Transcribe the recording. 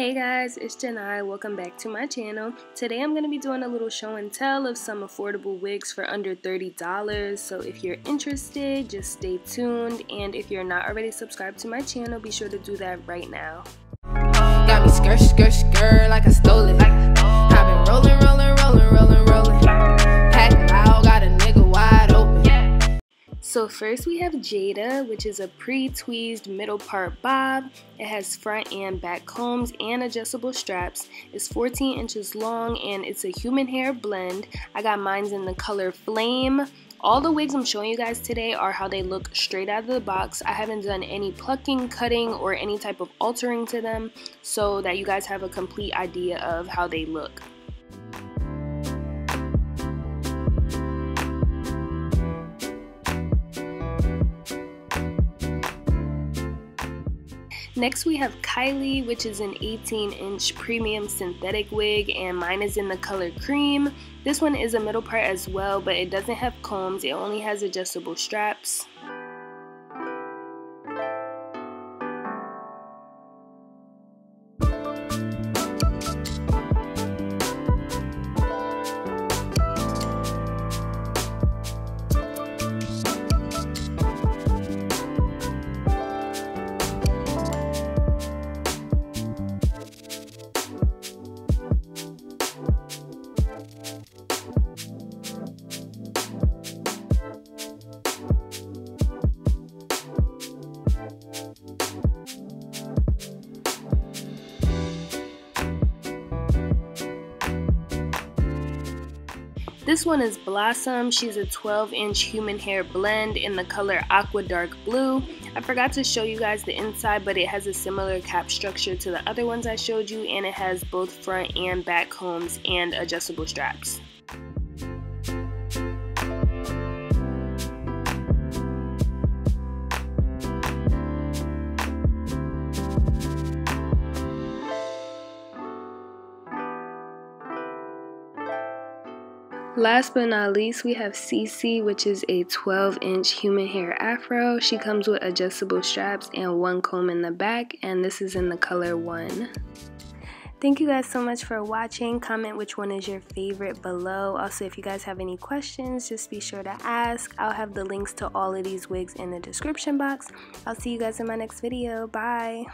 Hey guys, it's Janai. Welcome back to my channel. Today I'm going to be doing a little show and tell of some affordable wigs for under $30. So if you're interested, just stay tuned. And if you're not already subscribed to my channel, be sure to do that right now. Got me skirt like I stole it. I've been rolling. Pack loud, got a nigga wide open. So first we have Jada, which is a pre-tweezed middle part bob. It has front and back combs and adjustable straps. It's 14 inches long and it's a human hair blend. I got mine in the color Flame. All the wigs I'm showing you guys today are how they look straight out of the box. I haven't done any plucking, cutting, or any type of altering to them so that you guys have a complete idea of how they look. Next we have Kylie, which is an 18-inch premium synthetic wig, and mine is in the color Cream. This one is a middle part as well, but it doesn't have combs. It only has adjustable straps. This one is Blossom. She's a 12-inch human hair blend in the color AQUAD.BLUE. I forgot to show you guys the inside, but it has a similar cap structure to the other ones I showed you, and it has both front and back combs and adjustable straps. Last but not least, we have Cece, which is a 12-inch human hair afro. She comes with adjustable straps and one comb in the back, and this is in the color 1. Thank you guys so much for watching. Comment which one is your favorite below. Also, if you guys have any questions, just be sure to ask. I'll have the links to all of these wigs in the description box. I'll see you guys in my next video. Bye!